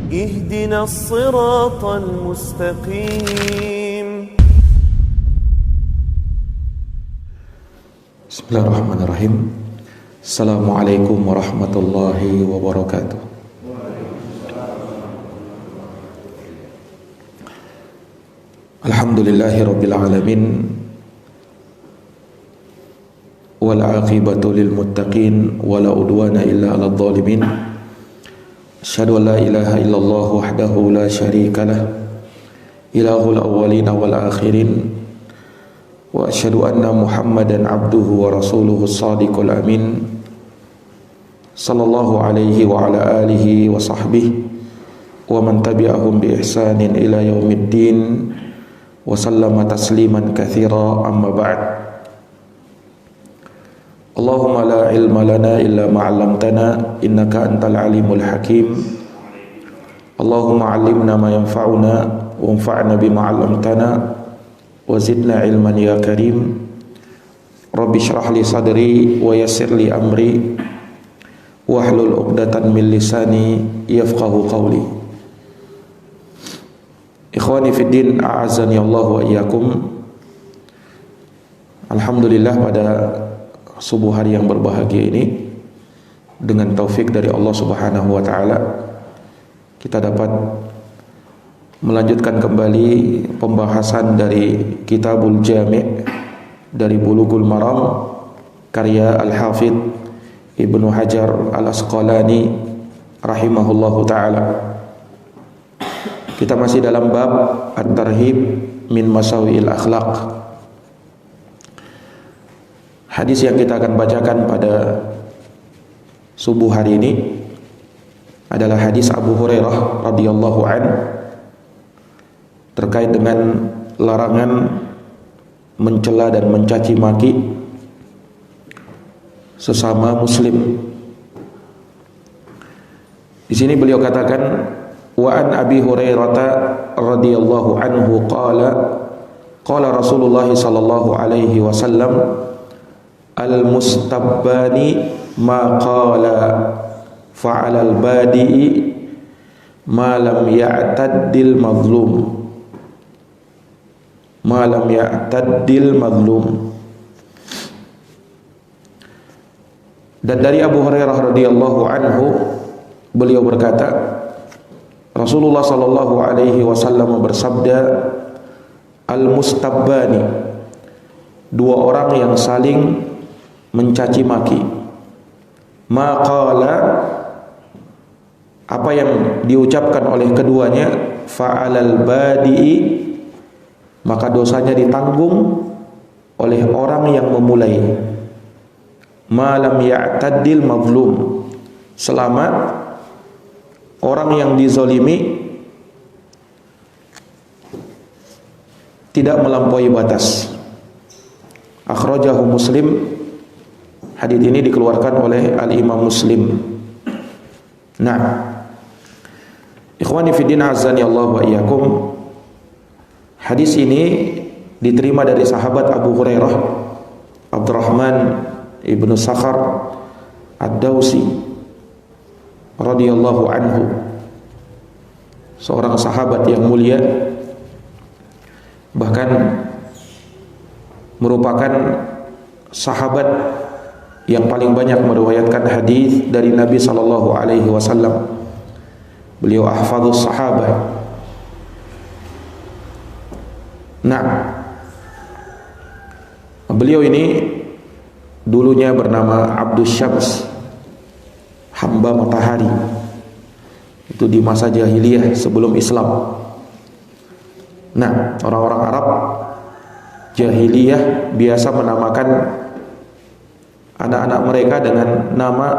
اهدنا الصراط المستقيم. Bismillahirrahmanirrahim. Assalamualaikum warahmatullahi wabarakatuh. Alhamdulillahi rabbil alamin. Wal aqibatu lil muttaqin wala udwana illa 'alal zalimin. Asyhadu an la ilaha illallah wahdahu la syarikalah, ilahul awwalin wal akhirin. Wa asyhadu anna Muhammadan abduhu wa rasuluhu as-sadiqul amin. Sallallahu alaihi wa ala alihi wa sahbihi wa man tabi'ahum bi ihsanin ila yaumiddin wa sallama tasliman katsira, amma ba'd. Allahumma la ilma lana illa ma 'allamtana innaka antal alimul hakim. Allahumma 'allimna ma yanfa'una wanfa'na bima 'allamtana wa zidna ilman ya karim. Rabbi shrah li sadri wa yassir li amri wahlul 'uqdatan min lisani yafqahu qawli. Ikhwani fid din, a'azzani Allah wa iyyakum. Alhamdulillah, pada subuh hari yang berbahagia ini, dengan taufik dari Allah Subhanahu wa taala, kita dapat melanjutkan kembali pembahasan dari Kitabul Jami' dari Bulughul Maram karya Al-Hafidz Ibnu Hajar Al-Asqalani rahimahullahu taala. Kita masih dalam bab At-Tarhib min Masawi'il Akhlaq. Hadis yang kita akan bacakan pada subuh hari ini adalah hadis Abu Hurairah radhiyallahu anhu terkait dengan larangan mencela dan mencaci maki sesama muslim. Di sini beliau katakan, wa an Abi Hurairah radhiyallahu anhu qala qala Rasulullah sallallahu alaihi wasallam, al-mustabbani ma qala fa'alal badi'i ma lam ya'taddil mazlum, ma lam ya'taddil mazlum. Dan dari Abu Hurairah radhiyallahu anhu, beliau berkata, Rasulullah sallallahu alaihi wasallam bersabda, al-mustabbani, dua orang yang saling mencaci maki, maqala, apa yang diucapkan oleh keduanya, fa'alal badi'i, maka dosanya ditanggung oleh orang yang memulai, ma lam ya'taddil mazlum, selama orang yang dizalimi tidak melampaui batas. Akhrajahu Muslim. Hadis ini dikeluarkan oleh Al-Imam Muslim. Nah, ikhwani fiddin, azani Allah wa iyyakum. Hadis ini diterima dari sahabat Abu Hurairah Abdurrahman ibnu Sakhar Ad-Dawsi radhiyallahu anhu, seorang sahabat yang mulia, bahkan merupakan sahabat yang paling banyak meriwayatkan hadis dari Nabi sallallahu alaihi wasallam. Beliau ahfadzus sahabah. Nah, beliau ini dulunya bernama Abdus Syams, hamba matahari. Itu di masa jahiliyah sebelum Islam. Nah, orang-orang Arab jahiliyah biasa menamakan anak-anak mereka dengan nama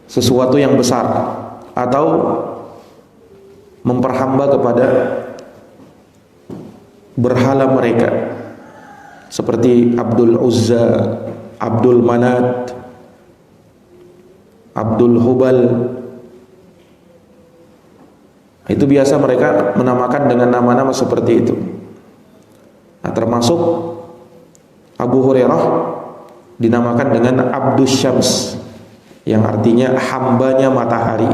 sesuatu yang besar atau memperhamba kepada berhala mereka, seperti Abdul Uzza, Abdul Manat, Abdul Hubal. Itu biasa mereka menamakan dengan nama-nama seperti itu. Nah, termasuk Abu Hurairah dinamakan dengan Abdus Syams, yang artinya hambanya matahari.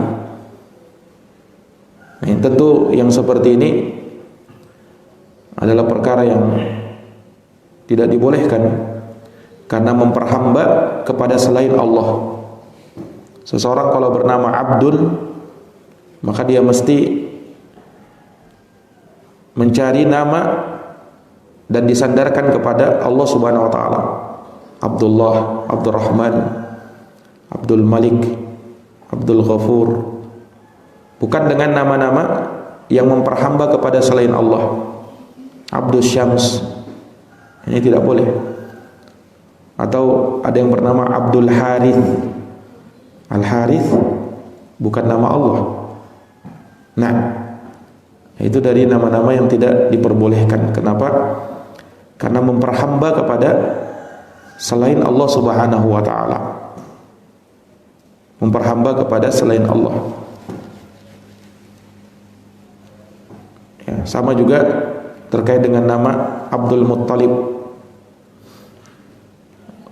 Nah, tentu yang seperti ini adalah perkara yang tidak dibolehkan karena memperhamba kepada selain Allah. Seseorang kalau bernama Abdul, maka dia mesti mencari nama dan disandarkan kepada Allah Subhanahu wa taala. Abdullah, Abdurrahman, Abdul Malik, Abdul Ghafur. Bukan dengan nama-nama yang memperhamba kepada selain Allah. Abdul Syams, ini tidak boleh. Atau ada yang bernama Abdul Harith. Al Harith bukan nama Allah. Nah, itu dari nama-nama yang tidak diperbolehkan. Kenapa? Karena memperhamba kepada selain Allah Subhanahu wa taala. Memperhamba kepada selain Allah. Ya, sama juga terkait dengan nama Abdul Muttalib.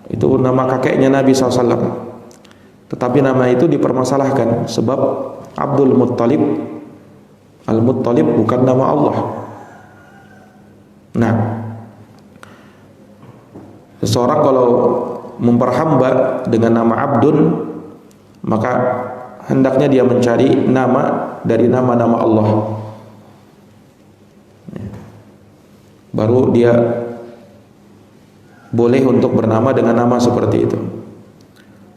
Itu nama kakeknya Nabi SAW. Tetapi nama itu dipermasalahkan sebab Abdul Muttalib, Al-Muttalib bukan nama Allah. Nah, seseorang kalau memperhamba dengan nama Abdun, maka hendaknya dia mencari nama dari nama-nama Allah. Baru dia boleh untuk bernama dengan nama seperti itu.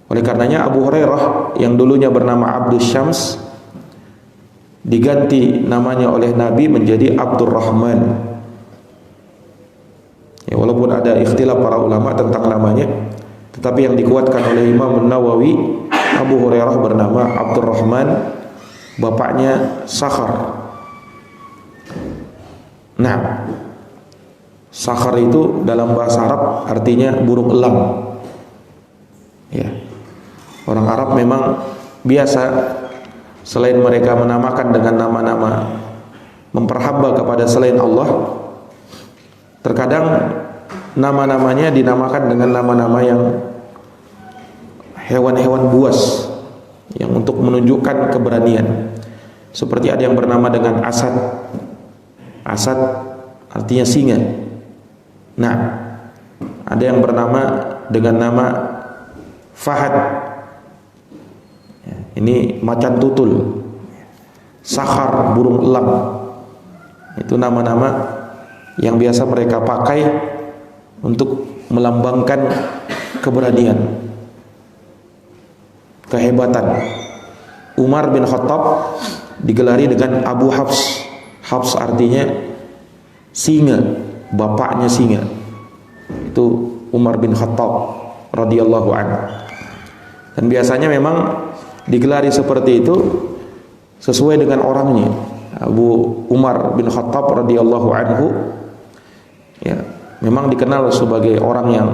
Oleh karenanya Abu Hurairah yang dulunya bernama Abdul Syams diganti namanya oleh Nabi menjadi Abdurrahman. Ya, walaupun ada ikhtilaf para ulama tentang namanya, tetapi yang dikuatkan oleh Imam Nawawi, Abu Hurairah bernama Abdurrahman, bapaknya Sakhar. Nah, Sakhar itu dalam bahasa Arab artinya burung elang. Ya. Orang Arab memang biasa selain mereka menamakan dengan nama-nama memperhamba kepada selain Allah, terkadang nama-namanya dinamakan dengan nama-nama yang hewan-hewan buas yang untuk menunjukkan keberanian. Seperti ada yang bernama dengan Asad. Asad artinya singa. Nah, ada yang bernama dengan nama Fahad. Ini macan tutul. Sakhar, burung elang. Itu nama-nama yang biasa mereka pakai untuk melambangkan keberanian, kehebatan. Umar bin Khattab digelari dengan Abu Hafs. Hafs artinya singa, bapaknya singa. Itu Umar bin Khattab radhiyallahu anhu. Dan biasanya memang digelari seperti itu sesuai dengan orangnya. Abu Umar bin Khattab radhiyallahu anhu ya, memang dikenal sebagai orang yang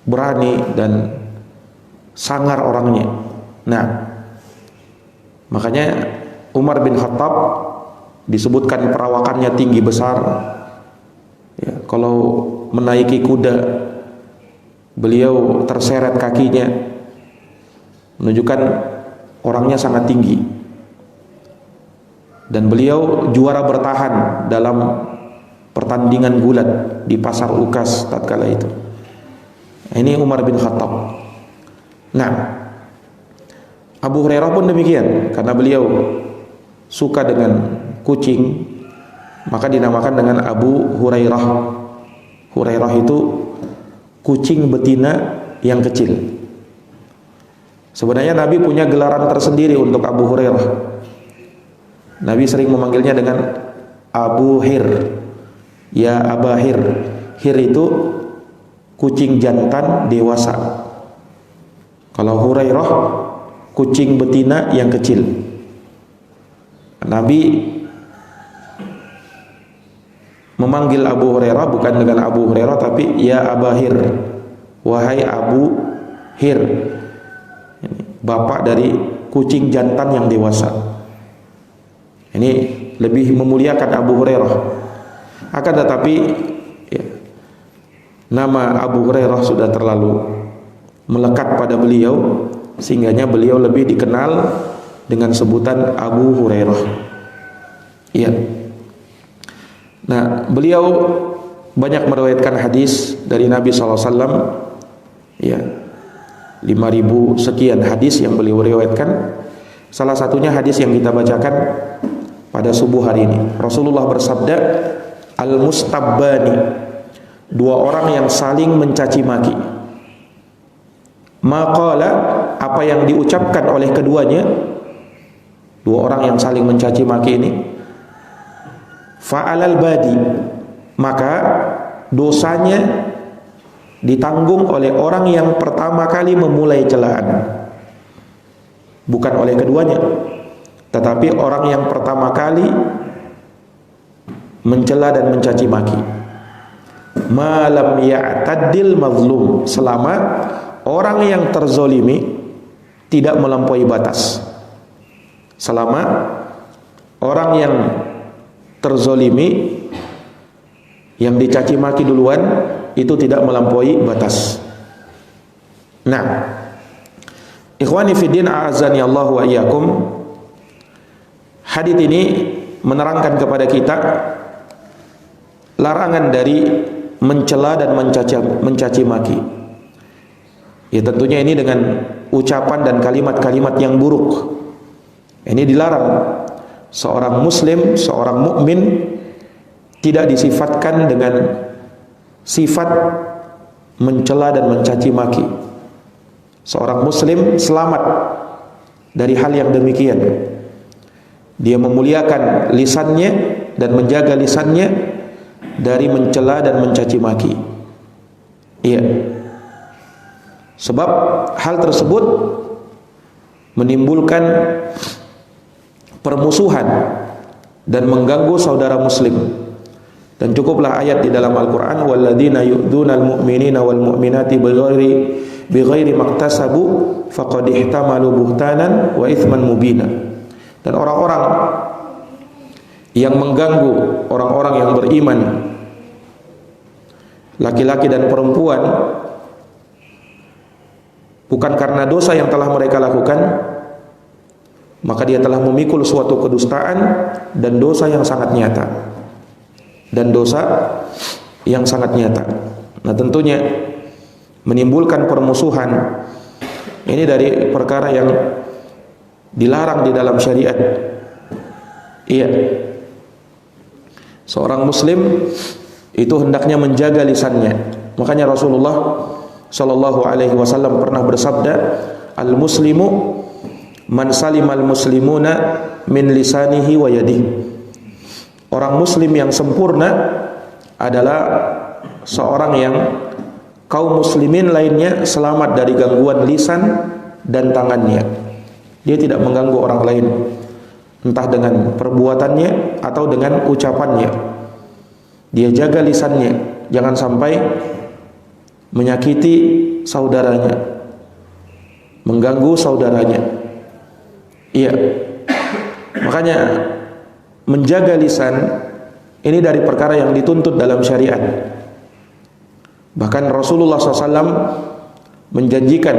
berani dan sangar orangnya. Nah, makanya Umar bin Khattab disebutkan perawakannya tinggi besar. Ya, kalau menaiki kuda beliau terseret kakinya, menunjukkan orangnya sangat tinggi. Dan beliau juara bertahan dalam pertandingan gulat di pasar Ukas tatkala itu. Ini Umar bin Khattab. Nah, Abu Hurairah pun demikian, karena beliau suka dengan kucing, maka dinamakan dengan Abu Hurairah. Hurairah itu kucing betina yang kecil. Sebenarnya Nabi punya gelaran tersendiri untuk Abu Hurairah. Nabi sering memanggilnya dengan Abu Hir. Ya Aba Hir. Hir itu kucing jantan dewasa. Kalau Hurairah kucing betina yang kecil. Nabi memanggil Abu Hurairah bukan dengan Abu Hurairah, tapi ya Aba Hir. Wahai Abu Hir, bapak dari kucing jantan yang dewasa. Ini lebih memuliakan Abu Hurairah. Akan tetapi ya, nama Abu Hurairah sudah terlalu melekat pada beliau, sehingganya beliau lebih dikenal dengan sebutan Abu Hurairah. Iya. Nah, beliau banyak meriwayatkan hadis dari Nabi SAW. Ya, 5.000 sekian hadis yang beliau riwayatkan. Salah satunya hadis yang kita bacakan pada subuh hari ini. Rasulullah bersabda, al-mustabbani, dua orang yang saling mencaci maki. Maqala, apa yang diucapkan oleh keduanya, dua orang yang saling mencaci maki ini, fa'alal badi, maka dosanya ditanggung oleh orang yang pertama kali memulai celaan, bukan oleh keduanya, tetapi orang yang pertama kali mencela dan mencaci maki. Malam ya'taddil mazlum, selama orang yang terzolimi tidak melampaui batas. Selama orang yang terzolimi, yang dicaci maki duluan, itu tidak melampaui batas. Nah, ikhwani fiddin, a'azani Allah wa iyyakum, hadits ini menerangkan kepada kita larangan dari mencela dan mencaci maki. Ya, tentunya ini dengan ucapan dan kalimat-kalimat yang buruk. Ini dilarang. Seorang muslim, seorang mukmin tidak disifatkan dengan sifat mencela dan mencaci maki. Seorang muslim selamat dari hal yang demikian. Dia memuliakan lisannya dan menjaga lisannya dari mencela dan mencaci maki. Iya. Sebab hal tersebut menimbulkan permusuhan dan mengganggu saudara muslim. Dan cukuplah ayat di dalam Al-Qur'an, walladzina yu'dzunal mu'minina wal mu'minati bighairi maktasabu faqad ihtamalu buhtanan wa itsman mubina. Dan orang-orang yang mengganggu orang-orang yang beriman, laki-laki dan perempuan, bukan karena dosa yang telah mereka lakukan, maka dia telah memikul suatu kedustaan dan dosa yang sangat nyata. Nah, tentunya menimbulkan permusuhan ini dari perkara yang dilarang di dalam syariat. Iya. Seorang muslim itu hendaknya menjaga lisannya. Makanya Rasulullah sallallahu alaihi wasallam pernah bersabda, al-muslimu man salimal muslimuna min lisanihi wa yadihi. Orang muslim yang sempurna adalah seorang yang kaum muslimin lainnya selamat dari gangguan lisan dan tangannya. Dia tidak mengganggu orang lain, entah dengan perbuatannya atau dengan ucapannya. Dia jaga lisannya, jangan sampai menyakiti saudaranya, mengganggu saudaranya. Iya. Makanya menjaga lisan ini dari perkara yang dituntut dalam syariat. Bahkan Rasulullah SAW menjanjikan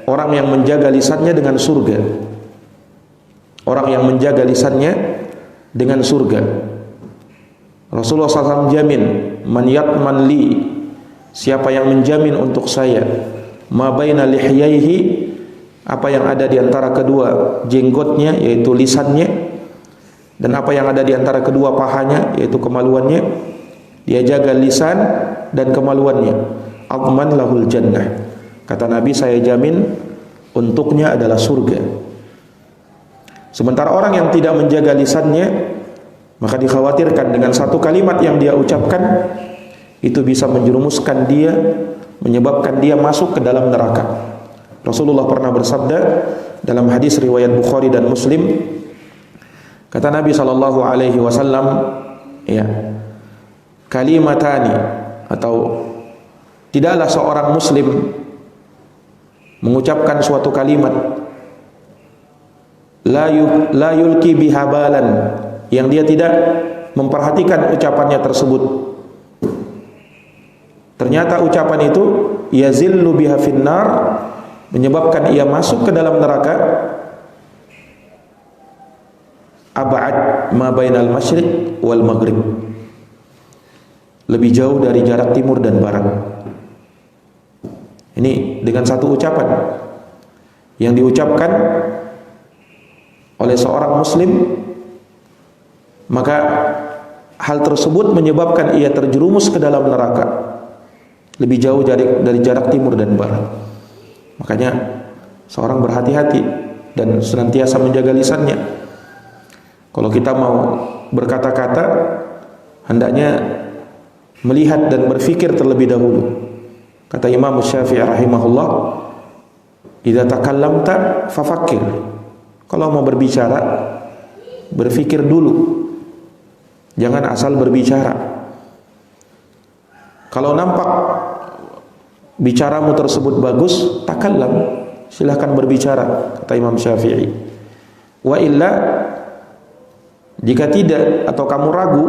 orang yang menjaga lisannya dengan surga. Orang yang menjaga lisannya dengan surga. Rasulullah SAW jamin, man yatman li, siapa yang menjamin untuk saya, ma baina lihyaihi, apa yang ada di antara kedua jenggotnya, yaitu lisannya, dan apa yang ada di antara kedua pahanya, yaitu kemaluannya, dia jaga lisan dan kemaluannya, adman lahul jannah, kata Nabi, saya jamin untuknya adalah surga. Sementara orang yang tidak menjaga lisannya, maka dikhawatirkan dengan satu kalimat yang dia ucapkan itu bisa menjerumuskan dia, menyebabkan dia masuk ke dalam neraka. Rasulullah pernah bersabda dalam hadis riwayat Bukhari dan Muslim, kata Nabi sallallahu alaihi wasallam, ya, kalimatani, atau tidaklah seorang muslim mengucapkan suatu kalimat la yulki bihabalan, yang dia tidak memperhatikan ucapannya tersebut. Ternyata ucapan itu yazillu biha finnar, menyebabkan ia masuk ke dalam neraka. ab'ad ma bainal masyriq wal maghrib. Lebih jauh dari jarak timur dan barat. Ini dengan satu ucapan yang diucapkan oleh seorang muslim, maka hal tersebut menyebabkan ia terjerumus ke dalam neraka, lebih jauh dari jarak timur dan barat. Makanya seorang berhati-hati dan senantiasa menjaga lisannya. Kalau kita mau berkata-kata, hendaknya melihat dan berfikir terlebih dahulu. Kata Imam Syafi'i rahimahullah, idza takallamta fafakkir. Kalau mau berbicara, berfikir dulu. Jangan asal berbicara. Kalau nampak bicaramu tersebut bagus, takallam, silahkan berbicara, kata Imam Syafi'i. Wa illa, jika tidak atau kamu ragu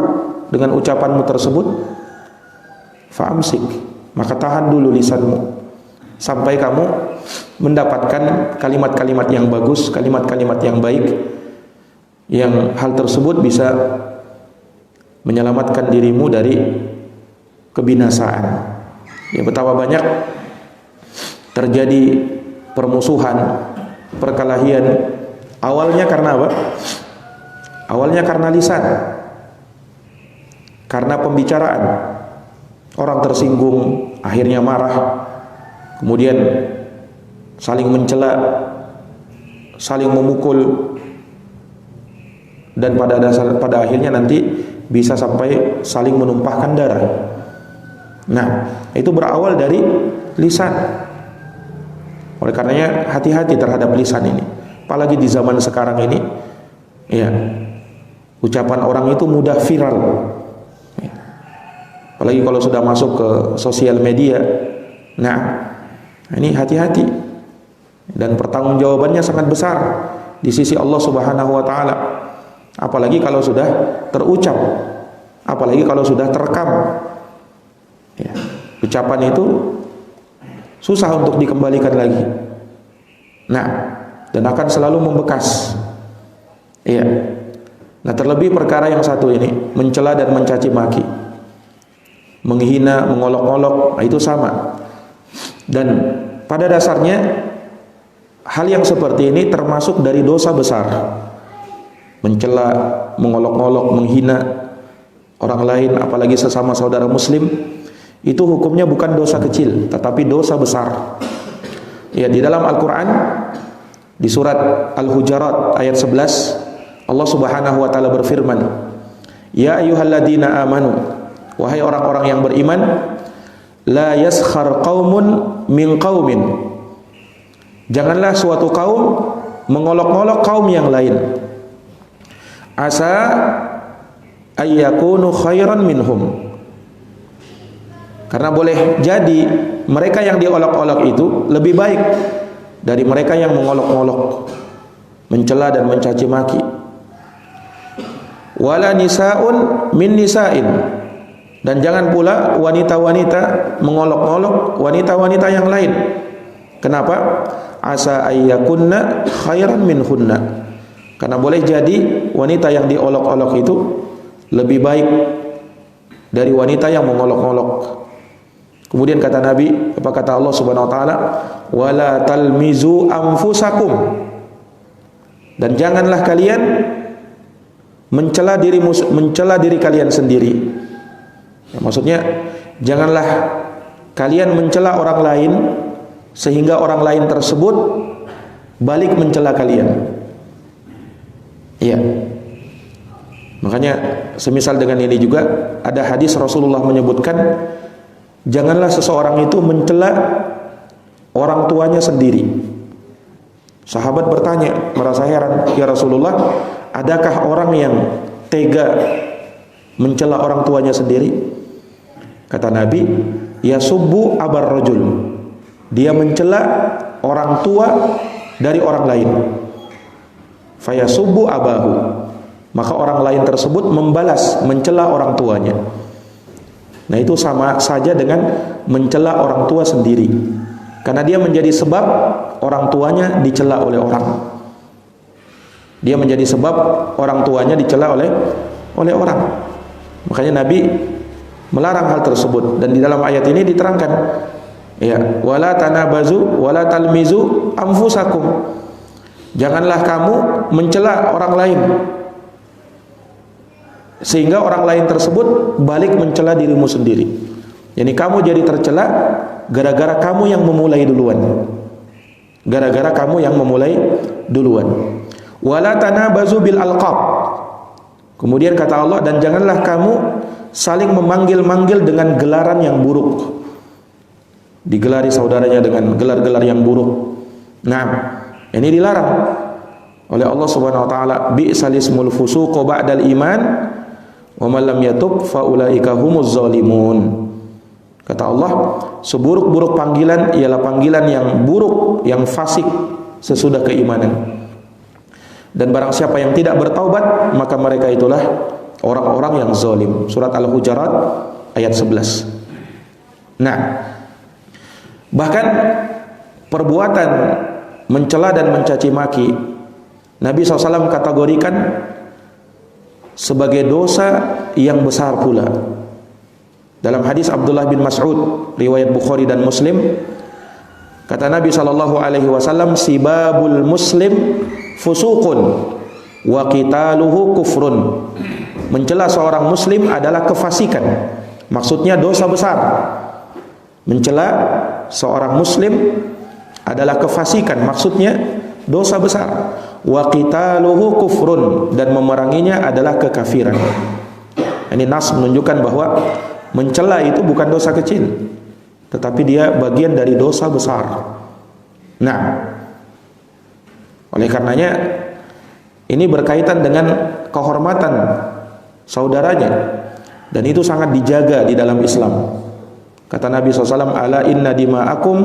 dengan ucapanmu tersebut, fa'amsik, maka tahan dulu lisanmu sampai kamu mendapatkan kalimat-kalimat yang bagus, kalimat-kalimat yang baik, yang hal tersebut bisa menyelamatkan dirimu dari kebinasaan. Ya, betapa banyak terjadi permusuhan, perkelahian, awalnya karena apa? Awalnya karena lisan, karena pembicaraan. Orang tersinggung, akhirnya marah, kemudian saling mencela, saling memukul, dan pada akhirnya nanti bisa sampai saling menumpahkan darah. Nah, itu berawal dari lisan. Oleh karenanya hati-hati terhadap lisan ini. Apalagi di zaman sekarang ini, ya, ucapan orang itu mudah viral. Apalagi kalau sudah masuk ke sosial media. Nah, ini hati-hati. Dan pertanggungjawabannya sangat besar di sisi Allah Subhanahu wa taala. Apalagi kalau sudah terucap, apalagi kalau sudah terekam. Ya, ucapan itu susah untuk dikembalikan lagi. Nah, dan akan selalu membekas. Iya. Nah, terlebih perkara yang satu ini, mencela dan mencaci maki, menghina, mengolok-olok, itu sama. Dan pada dasarnya hal yang seperti ini termasuk dari dosa besar. Mencela, mengolok-olok, menghina orang lain, apalagi sesama saudara muslim, itu hukumnya bukan dosa kecil, tetapi dosa besar. Ya, di dalam Al-Quran, di surat Al-Hujarat ayat 11, Allah Subhanahu wa taala berfirman, ya ayyuhalladzina amanu, wahai orang-orang yang beriman, la yaskhar qaumun min qaumin, janganlah suatu kaum mengolok-olok kaum yang lain, asa ayyakunu khairan minhum, karena boleh jadi mereka yang diolok-olok itu lebih baik dari mereka yang mengolok-olok, mencela dan mencaci maki. Wala nisaun min nisain, dan jangan pula wanita-wanita mengolok-olok wanita-wanita yang lain. Kenapa? Asa ayyakunna khairan minhunna, karena boleh jadi wanita yang diolok-olok itu lebih baik dari wanita yang mengolok-olok. Kemudian kata Nabi, apa kata Allah Subhanahu wa taala? Wala talmizu anfusakum, dan janganlah kalian mencela diri kalian sendiri. Ya, maksudnya janganlah kalian mencela orang lain sehingga orang lain tersebut balik mencela kalian. Iya. Makanya semisal dengan ini juga ada hadis Rasulullah menyebutkan, janganlah seseorang itu mencela orang tuanya sendiri. Sahabat bertanya, merasa heran, ya Rasulullah, adakah orang yang tega mencela orang tuanya sendiri? Kata Nabi, yasubbu abar rajul, dia mencela orang tua dari orang lain. Fayasubbu abahu, maka orang lain tersebut membalas mencela orang tuanya. Nah, itu sama saja dengan mencela orang tua sendiri, karena dia menjadi sebab orang tuanya dicela oleh orang. Dia menjadi sebab orang tuanya dicela oleh orang. Makanya Nabi melarang hal tersebut, dan di dalam ayat ini diterangkan, ya, wala tanabazu wala talmizu anfusakum. Janganlah kamu mencela orang lain sehingga orang lain tersebut balik mencela dirimu sendiri. Jadi kamu jadi tercela gara-gara kamu yang memulai duluan. Gara-gara kamu yang memulai duluan. Wala tanabazu bil alqab. Kemudian kata Allah, dan janganlah kamu saling memanggil-manggil dengan gelaran yang buruk. Digelari saudaranya dengan gelar-gelar yang buruk. Nah, ini dilarang oleh Allah Subhanahu wa taala. Bi'sal ismul fusuq ba'dal iman wa man lam yatub fa ulaika humuz zalimun. Kata Allah, seburuk-buruk panggilan ialah panggilan yang buruk, yang fasik sesudah keimanan. Dan barang siapa yang tidak bertaubat, maka mereka itulah orang-orang yang zalim. Surat Al-Hujurat ayat 11. Nah, bahkan perbuatan mencela dan mencaci maki Nabi SAW kategorikan sebagai dosa yang besar pula. Dalam hadis Abdullah bin Mas'ud riwayat Bukhari dan Muslim, kata Nabi SAW, sibabul muslim fusuqun wa qitaluhu kufrun. Mencela seorang muslim adalah kefasikan, maksudnya dosa besar. Mencela seorang muslim adalah kefasikan, maksudnya dosa besar. Wa qitaluhu kufrun, dan memeranginya adalah kekafiran. Ini nas menunjukkan bahwa mencela itu bukan dosa kecil, tetapi dia bagian dari dosa besar. Nah, oleh karenanya ini berkaitan dengan kehormatan saudaranya, dan itu sangat dijaga di dalam Islam. Kata Nabi SAW, ala inna dima'akum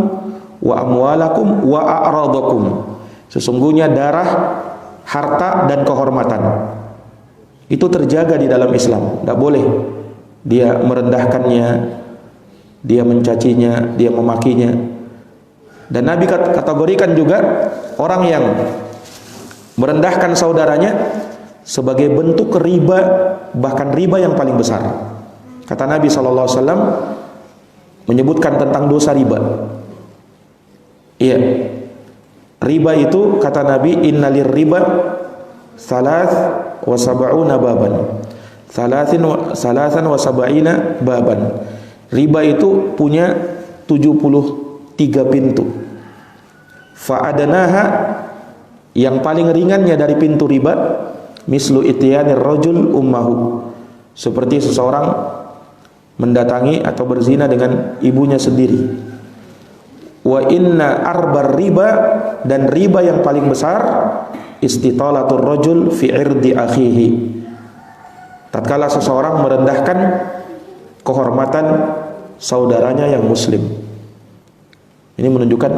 wa amwalakum wa a'radakum. Sesungguhnya darah, harta, dan kehormatan itu terjaga di dalam Islam. Tidak boleh dia merendahkannya, dia mencacinya, dia memakinya. Dan Nabi kategorikan juga orang yang merendahkan saudaranya sebagai bentuk riba, bahkan riba yang paling besar. Kata Nabi SAW menyebutkan tentang dosa riba. Iya, riba itu kata Nabi, innalir riba thalath wa sab'una baban. Salasan wa sab'ina baban. Riba itu punya 73 pintu. Fa'adanaha, yang paling ringannya dari pintu riba, mislu ityanir rajul ummahu, seperti seseorang mendatangi atau berzina dengan ibunya sendiri. Wa inna arbar riba, dan riba yang paling besar, istitalatur rajul fi irdi akhihi, tatkala seseorang merendahkan kehormatan saudaranya yang muslim. Ini menunjukkan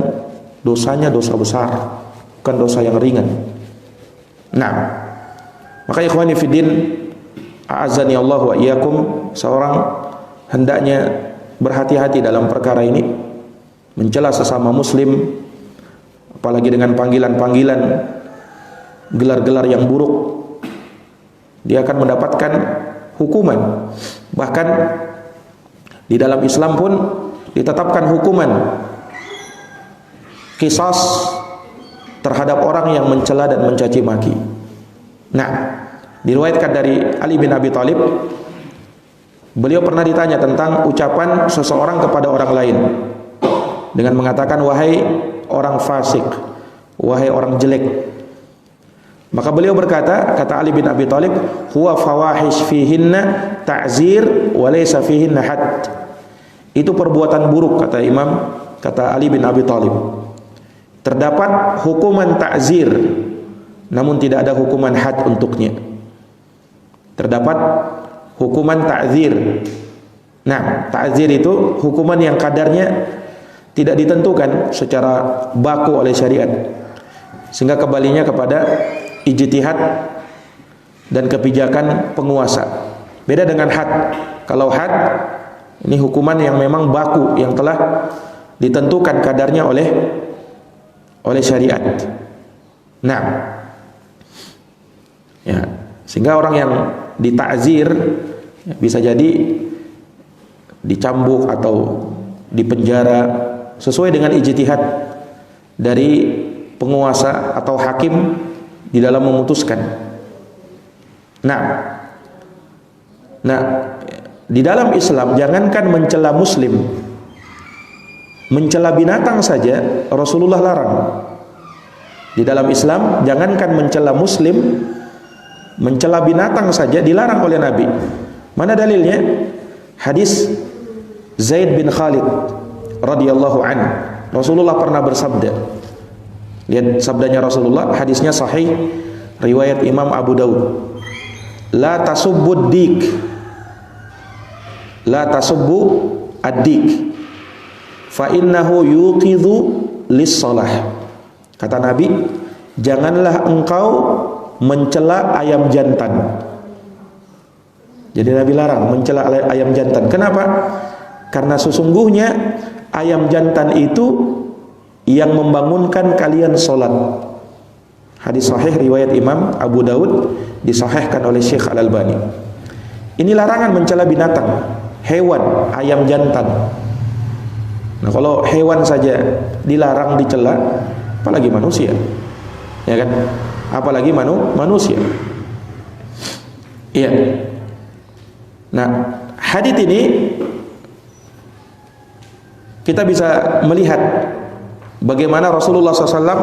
dosanya dosa besar, bukan dosa yang ringan. Nah, maka ikhwani fiddin, a'azzani Allah wa iyyakum, seorang hendaknya berhati-hati dalam perkara ini. Mencela sesama muslim, apalagi dengan panggilan-panggilan, gelar-gelar yang buruk, dia akan mendapatkan hukuman. Bahkan di dalam Islam pun ditetapkan hukuman qisas terhadap orang yang mencela dan mencaci maki. Nah, diriwayatkan dari Ali bin Abi Thalib, beliau pernah ditanya tentang ucapan seseorang kepada orang lain dengan mengatakan, wahai orang fasik, wahai orang jelek. Maka beliau berkata, kata Ali bin Abi Thalib, huwa fawahish fihinna ta'zir wa laysa fihinna had. Itu perbuatan buruk, kata Ali bin Abi Thalib. Terdapat hukuman ta'zir, namun tidak ada hukuman had untuknya. Terdapat hukuman ta'zir. Nah, ta'zir itu hukuman yang kadarnya tidak ditentukan secara baku oleh syariat, sehingga kembalinya kepada ijtihad dan kebijakan penguasa. Beda dengan had. Kalau had, ini hukuman yang memang baku, yang telah ditentukan kadarnya oleh syariat. Nah, Ya, sehingga orang yang ditakzir ya, bisa jadi dicambuk atau dipenjara sesuai dengan ijtihad dari penguasa atau hakim di dalam memutuskan. Nah, di dalam Islam jangankan mencela muslim, mencela binatang saja Rasulullah larang. Di dalam Islam jangankan mencela muslim, mencela binatang saja dilarang oleh Nabi. Mana dalilnya? Hadis Zaid bin Khalid radhiyallahu anhu. Rasulullah pernah bersabda. Lihat sabdanya Rasulullah, hadisnya sahih riwayat Imam Abu Daud. La tasubbud dik. La tasubbu ad-dik. Fa innahu yuqidhu lis-shalah. Kata Nabi, janganlah engkau mencela ayam jantan. Jadi Nabi larang mencela ayam jantan. Kenapa? Karena sesungguhnya ayam jantan itu yang membangunkan kalian sholat. Hadis sahih riwayat Imam Abu Daud, disahihkan oleh Syekh Al-Albani. Ini larangan mencela binatang, hewan, ayam jantan. Nah, kalau hewan saja dilarang dicela, apalagi manusia, ya kan? Apalagi manusia. Iya. Nah, hadits ini kita bisa melihat bagaimana Rasulullah SAW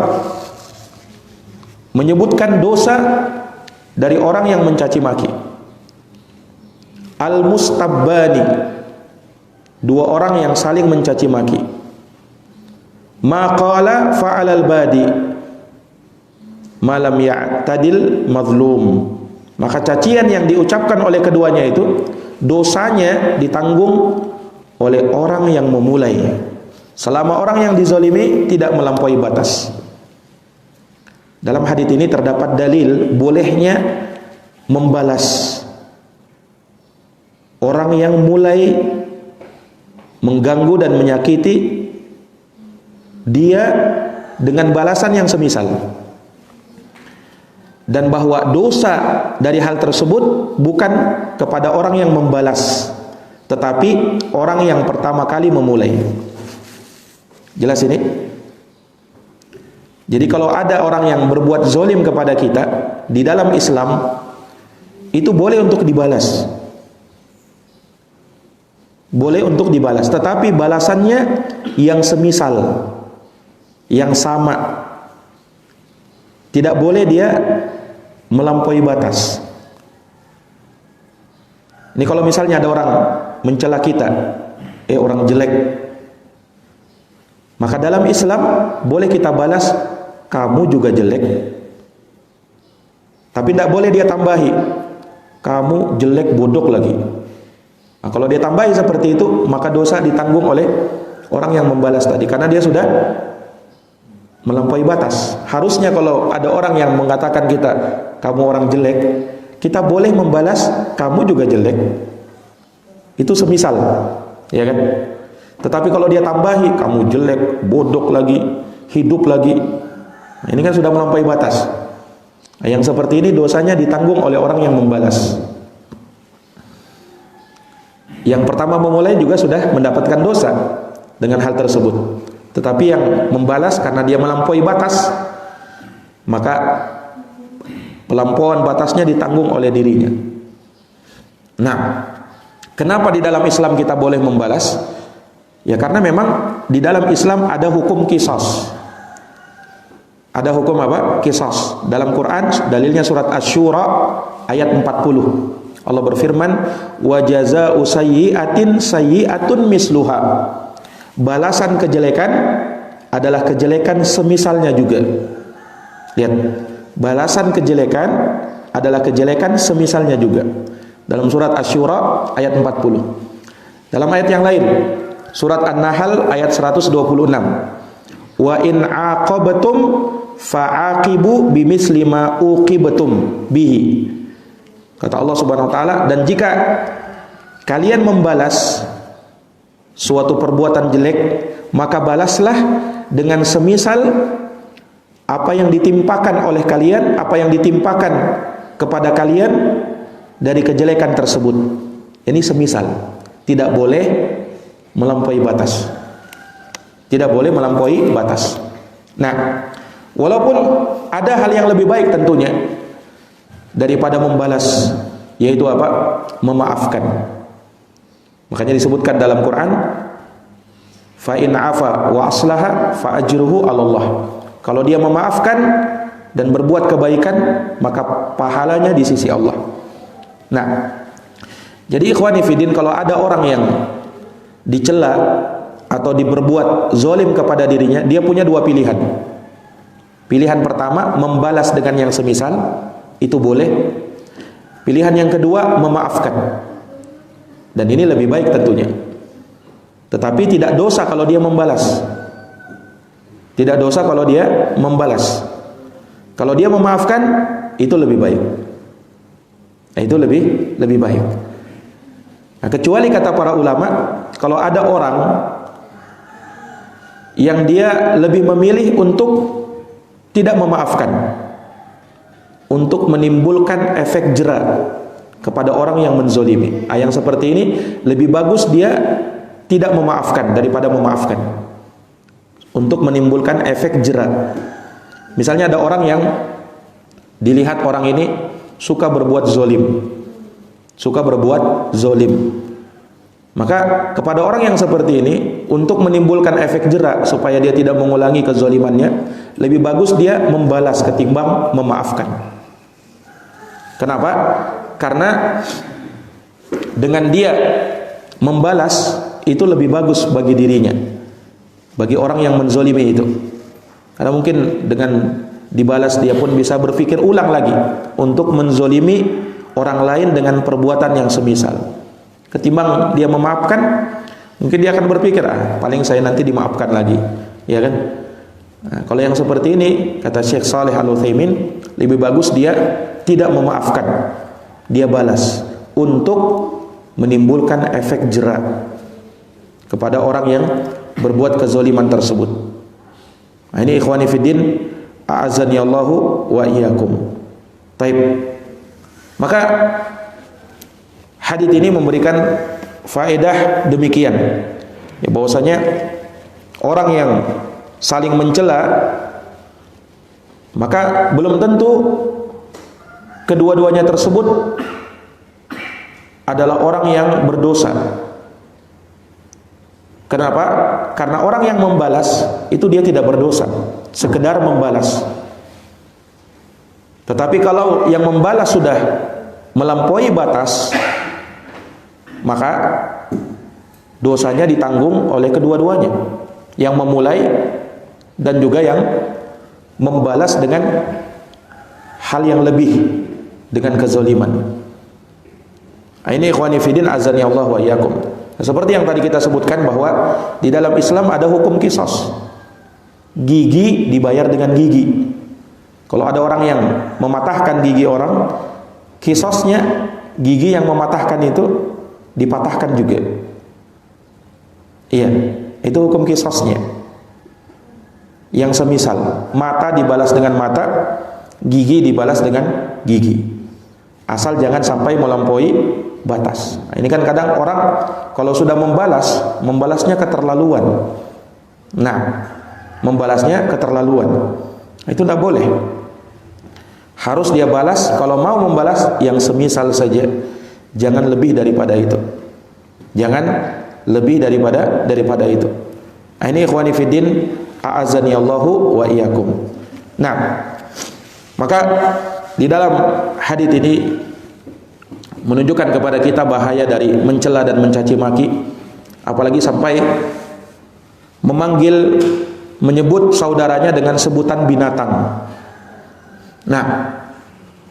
menyebutkan dosa dari orang yang mencaci maki. Al-mustabbani, dua orang yang saling mencaci maki. Ma qala fa'alal badi malam ya'tadil mazlum. Maka cacian yang diucapkan oleh keduanya itu dosanya ditanggung oleh orang yang memulai, selama orang yang dizalimi tidak melampaui batas. Dalam hadits ini terdapat dalil bolehnya membalas orang yang mulai mengganggu dan menyakiti dia dengan balasan yang semisal, dan bahwa dosa dari hal tersebut bukan kepada orang yang membalas, tetapi orang yang pertama kali memulai. Jelas ini? Jadi kalau ada orang yang berbuat zalim kepada kita di dalam Islam, itu boleh untuk dibalas. Boleh untuk dibalas, tetapi balasannya yang semisal, yang sama. Tidak boleh dia melampaui batas. Ini kalau misalnya ada orang mencela kita, orang jelek, maka dalam Islam boleh kita balas, kamu juga jelek. Tapi tidak boleh dia tambahi, kamu jelek bodoh lagi. Nah, kalau dia tambahi seperti itu, maka dosa ditanggung oleh orang yang membalas tadi, karena dia sudah melampaui batas. Harusnya kalau ada orang yang mengatakan kita, kamu orang jelek, kita boleh membalas, kamu juga jelek. Itu semisal, ya kan? Tetapi kalau dia tambahi, kamu jelek, bodoh lagi, hidup lagi, nah, ini kan sudah melampaui batas. Nah, yang seperti ini dosanya ditanggung oleh orang yang membalas. Yang pertama memulai juga sudah mendapatkan dosa dengan hal tersebut. Tetapi yang membalas karena dia melampaui batas, maka pelampauan batasnya ditanggung oleh dirinya. Nah, kenapa di dalam Islam kita boleh membalas? Ya karena memang di dalam Islam ada hukum qisas. Ada hukum apa? Qisas. Dalam Quran dalilnya surat Asy-Syura ayat 40. Allah berfirman, wa jazaa'u sayyi'atin sayyi'atun misluha. Balasan kejelekan adalah kejelekan semisalnya juga. Lihat, balasan kejelekan adalah kejelekan semisalnya juga. Dalam surat Asy-Syura ayat 40. Dalam ayat yang lain, surat An-Nahl ayat 126. Wa in aqabtum fa'aqibu bimisli ma uqibtum bihi. Kata Allah Subhanahu wa taala, dan jika kalian membalas suatu perbuatan jelek, maka balaslah dengan semisal apa yang ditimpakan oleh kalian, apa yang ditimpakan kepada kalian dari kejelekan tersebut. Ini semisal, tidak boleh melampaui batas. Tidak boleh melampaui batas. Nah, walaupun ada hal yang lebih baik tentunya daripada membalas, yaitu apa? Memaafkan. Makanya disebutkan dalam Quran, fa in afa wa aslaha fa ajruhu 'ala Allah. Kalau dia memaafkan dan berbuat kebaikan, maka pahalanya di sisi Allah. Nah, jadi ikhwani fiddin, kalau ada orang yang dicela atau diperbuat zalim kepada dirinya, dia punya dua pilihan. Pilihan pertama, membalas dengan yang semisal, itu boleh. Pilihan yang kedua, memaafkan. Dan ini lebih baik tentunya. Tetapi tidak dosa kalau dia membalas. Tidak dosa kalau dia membalas. Kalau dia memaafkan, itu lebih baik. Itu lebih baik. Nah, kecuali kata para ulama, kalau ada orang yang dia lebih memilih untuk tidak memaafkan, untuk menimbulkan efek jera kepada orang yang menzolimi. Yang seperti ini lebih bagus dia tidak memaafkan daripada memaafkan, untuk menimbulkan efek jera. Misalnya ada orang yang dilihat orang ini suka berbuat zolim, suka berbuat zolim. Maka kepada orang yang seperti ini, untuk menimbulkan efek jera supaya dia tidak mengulangi kezolimannya, lebih bagus dia membalas ketimbang memaafkan. Kenapa? Karena dengan dia membalas itu lebih bagus bagi dirinya, bagi orang yang menzolimi itu. Karena mungkin dengan dibalas dia pun bisa berpikir ulang lagi untuk menzolimi orang lain dengan perbuatan yang semisal. Ketimbang dia memaafkan, mungkin dia akan berpikir, paling saya nanti dimaafkan lagi, ya kan? Nah, kalau yang seperti ini, kata Syekh Shalih Al-Utsaimin, lebih bagus dia tidak memaafkan, dia balas untuk menimbulkan efek jera kepada orang yang berbuat kezaliman tersebut. Nah, ini ikhwani fiddin, a'azzani Allahu wa iyyakum. Taib. Maka hadis ini memberikan faedah demikian, ya, bahwasanya orang yang saling mencela, maka belum tentu kedua-duanya tersebut adalah orang yang berdosa. Kenapa? Karena orang yang membalas itu dia tidak berdosa, sekedar membalas. Tetapi kalau yang membalas sudah melampaui batas, maka dosanya ditanggung oleh kedua-duanya, yang memulai dan juga yang membalas dengan hal yang lebih, dengan kezaliman. Ini ikhwani fiddin, azani Allah wa iyyakum. Seperti yang tadi kita sebutkan bahwa di dalam Islam ada hukum qisas. Gigi dibayar dengan gigi. Kalau ada orang yang mematahkan gigi orang, qisasnya gigi yang mematahkan itu dipatahkan juga. Iya, itu hukum qisasnya. Yang semisal, mata dibalas dengan mata, gigi dibalas dengan gigi. Asal jangan sampai melampaui batas. Nah, ini kan kadang orang kalau sudah membalasnya keterlaluan. Nah, membalasnya keterlaluan. Itu tidak boleh. Harus dia balas, kalau mau membalas yang semisal saja. Jangan lebih daripada itu. Jangan lebih daripada itu. Nah, ini ikhwani fiddin, a'azzani Allahu wa iyyakum. Nah, maka di dalam hadis ini menunjukkan kepada kita bahaya dari mencela dan mencaci maki, apalagi sampai menyebut saudaranya dengan sebutan binatang. Nah,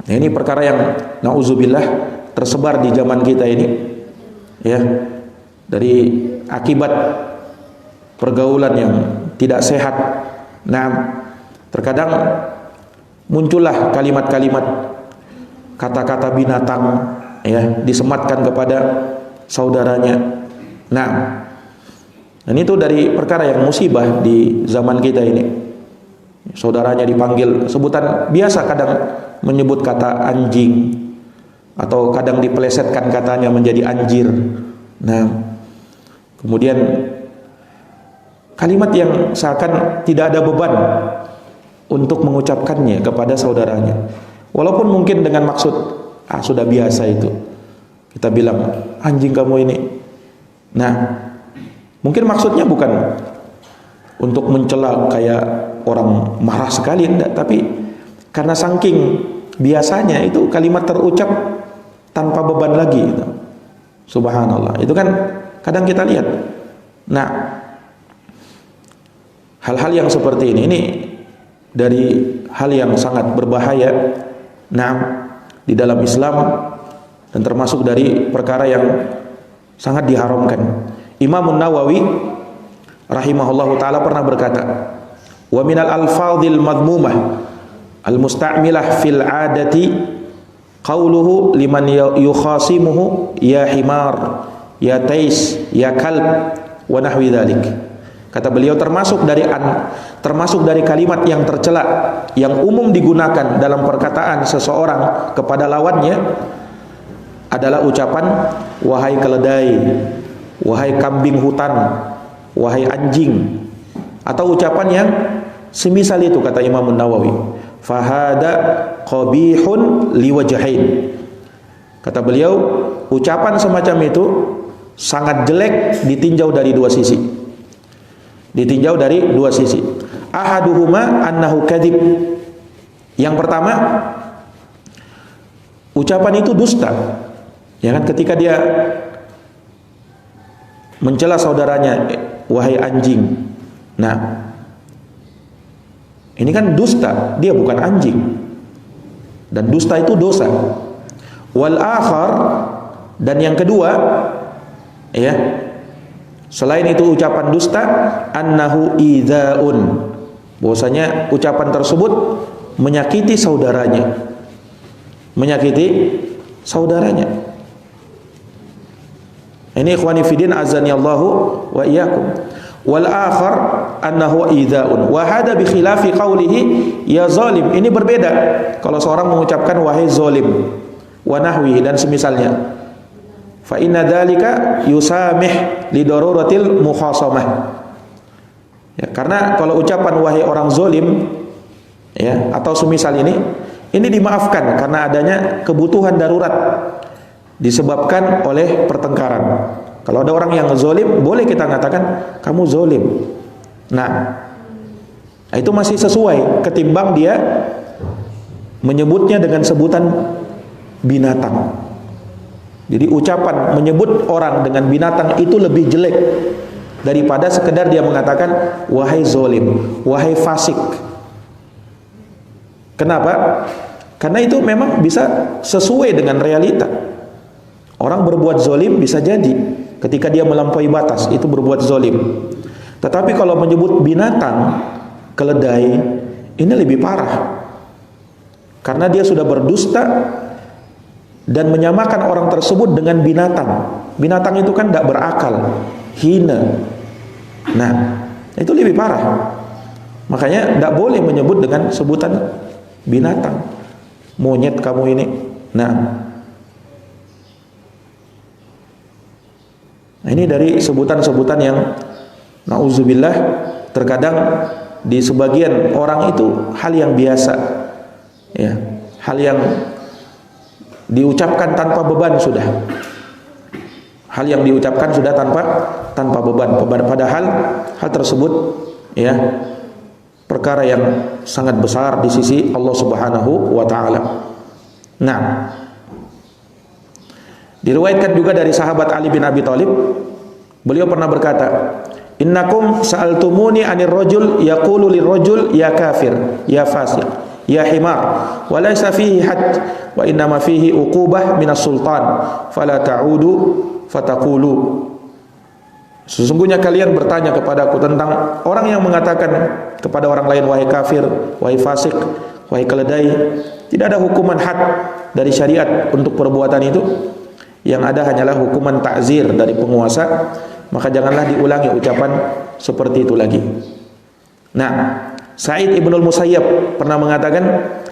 ini perkara yang nauzubillah tersebar di zaman kita ini, ya, dari akibat pergaulan yang tidak sehat. Nah, terkadang muncullah kalimat-kalimat, kata-kata binatang, ya, disematkan kepada saudaranya. Nah, dan itu dari perkara yang musibah di zaman kita ini. Saudaranya dipanggil sebutan biasa, kadang menyebut kata anjing, atau kadang dipelesetkan katanya menjadi anjir. Nah, kemudian kalimat yang seakan tidak ada beban untuk mengucapkannya kepada saudaranya, walaupun mungkin dengan maksud sudah biasa itu kita bilang anjing kamu ini. Nah, mungkin maksudnya bukan untuk mencela kayak orang marah sekali, enggak, tapi karena saking biasanya itu kalimat terucap tanpa beban lagi gitu. Subhanallah, itu kan kadang kita lihat. Nah, hal-hal yang seperti ini dari hal yang sangat berbahaya di dalam Islam, dan termasuk dari perkara yang sangat diharamkan. Imam Nawawi rahimahullahu taala pernah berkata, "Wa minal alfadhil madmumah al-musta'milah fil 'adati qauluhu liman yukhasimuhu ya himar, ya tais, ya kalb wa nahwi dzalik." Kata beliau, termasuk dari kalimat yang tercela yang umum digunakan dalam perkataan seseorang kepada lawannya adalah ucapan wahai keledai, wahai kambing hutan, wahai anjing, atau ucapan yang semisal itu. Kata Imam Nawawi, fahada qabihun liwajhain. Kata beliau, ucapan semacam itu sangat jelek ditinjau dari dua sisi. Ditinjau dari dua sisi. Ahaduhuma annahu kadzib. Yang pertama, ucapan itu dusta. Ya kan, ketika dia mencela saudaranya wahai anjing. Nah, ini kan dusta, dia bukan anjing. Dan dusta itu dosa. Wal akhar, dan yang kedua, ya, selain itu ucapan dusta, annahu idzaun, bahwasanya ucapan tersebut menyakiti saudaranya. Menyakiti saudaranya. Ini ikhwani fidin azanillahu wa iyyakum. Wal akhar annahu idzaun wa hada bi khilafi qawlihi ya zalim. Ini berbeda kalau seorang mengucapkan wahai zalim wa nahwi dan semisalnya. Fa inna dzalika yusamih li daruratil mukhasamah. Ya, karena kalau ucapan wahai orang zalim, ya, atau semisal ini dimaafkan karena adanya kebutuhan darurat disebabkan oleh pertengkaran. Kalau ada orang yang zalim, boleh kita katakan kamu zalim. Nah, itu masih sesuai ketimbang dia menyebutnya dengan sebutan binatang. Jadi ucapan menyebut orang dengan binatang itu lebih jelek daripada sekedar dia mengatakan wahai zalim, wahai fasik. Kenapa? Karena itu memang bisa sesuai dengan realita. Orang berbuat zalim bisa jadi ketika dia melampaui batas itu berbuat zalim. Tetapi kalau menyebut binatang, keledai, ini lebih parah. Karena dia sudah berdusta dan menyamakan orang tersebut dengan binatang. Binatang itu kan tidak berakal, hina. Nah, itu lebih parah. Makanya tidak boleh menyebut dengan sebutan binatang. Monyet kamu ini. Nah, ini dari sebutan-sebutan yang na'udzubillah terkadang di sebagian orang itu hal yang biasa, ya, hal yang diucapkan tanpa beban sudah, hal yang diucapkan sudah tanpa beban. Padahal hal tersebut, ya, perkara yang sangat besar di sisi Allah Subhanahu wa taala. Nah, diriwayatkan juga dari sahabat Ali bin Abi Thalib, beliau pernah berkata, "Innakum sa'altumuni 'anir rajul yaqulu lirrajul ya kafir, ya fasik, ya himar, wa laysa fihi hadd, wa innama fihi uqubah minas sultan, fala ta'udu fataqulu." Sesungguhnya kalian bertanya kepadaku tentang orang yang mengatakan kepada orang lain wahai kafir, wahai fasik, wahai keledai. Tidak ada hukuman had dari syariat untuk perbuatan itu. Yang ada hanyalah hukuman ta'zir dari penguasa. Maka janganlah diulangi ucapan seperti itu lagi. Nah, Sa'id ibnul Musayyab pernah mengatakan,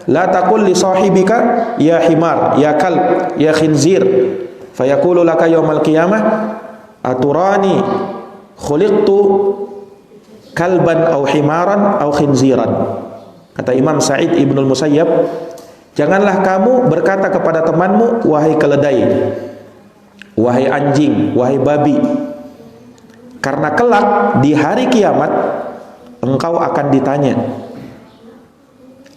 la taqul li sahibika ya himar, ya kalb, ya khinzir, fayaqulu laka yaumal qiyamah aturani khuliqtu kalban aw himaran aw khinziran. Kata Imam Sa'id Ibnul Musayyab, janganlah kamu berkata kepada temanmu wahai keledai, wahai anjing, wahai babi, karena kelak di hari kiamat engkau akan ditanya,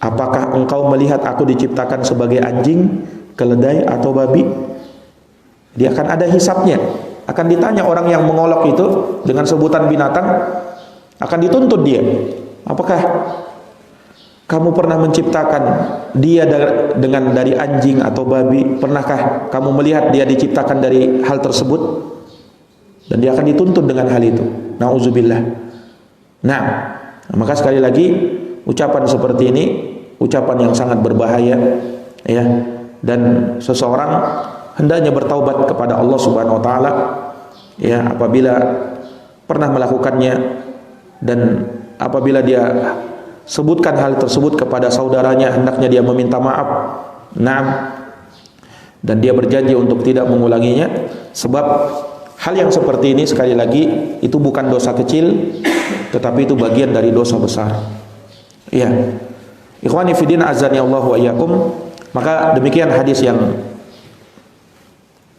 apakah engkau melihat aku diciptakan sebagai anjing, keledai atau babi? Dia akan ada hisabnya, akan ditanya. Orang yang mengolok itu dengan sebutan binatang akan dituntut dia, apakah kamu pernah menciptakan dia dengan dari anjing atau babi? Pernahkah kamu melihat dia diciptakan dari hal tersebut? Dan dia akan dituntut dengan hal itu. Nauzubillah. Nah, maka sekali lagi ucapan seperti ini ucapan yang sangat berbahaya, ya. Dan seseorang hendaknya bertaubat kepada Allah Subhanahu wa taala, ya, apabila pernah melakukannya, dan apabila dia sebutkan hal tersebut kepada saudaranya, hendaknya dia meminta maaf. Naam. Dan dia berjanji untuk tidak mengulanginya, sebab hal yang seperti ini sekali lagi itu bukan dosa kecil, tetapi itu bagian dari dosa besar. Ya. Ikhwani fillah azani Allah wa iyyakum. Maka demikian hadis yang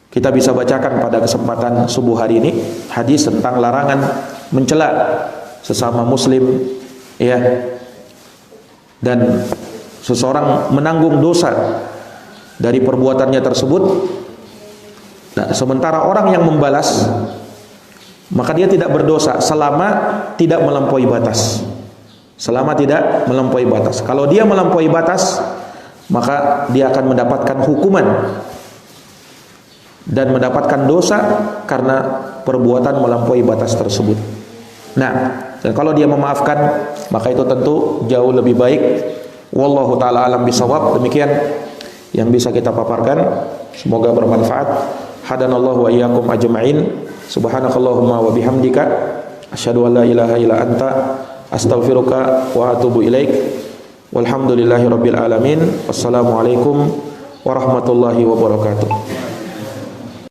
kita bisa bacakan pada kesempatan subuh hari ini, hadis tentang larangan mencela sesama muslim, ya. Dan seseorang menanggung dosa dari perbuatannya tersebut. Nah, sementara orang yang membalas, maka dia tidak berdosa selama tidak melampaui batas. Selama tidak melampaui batas. Kalau dia melampaui batas, maka dia akan mendapatkan hukuman dan mendapatkan dosa karena perbuatan melampaui batas tersebut. Nah, dan kalau dia memaafkan, maka itu tentu jauh lebih baik. Wallahu ta'ala alam bisawab. Demikian yang bisa kita paparkan, semoga bermanfaat. Hadanallahu wa iyyakum ajma'in. Subhanakallahumma wa bihamdika asyhadu an la ilaha illa anta astaghfiruka wa atubu ilaik. Walhamdulillahi rabbil alamin. Wassalamualaikum warahmatullahi wabarakatuh.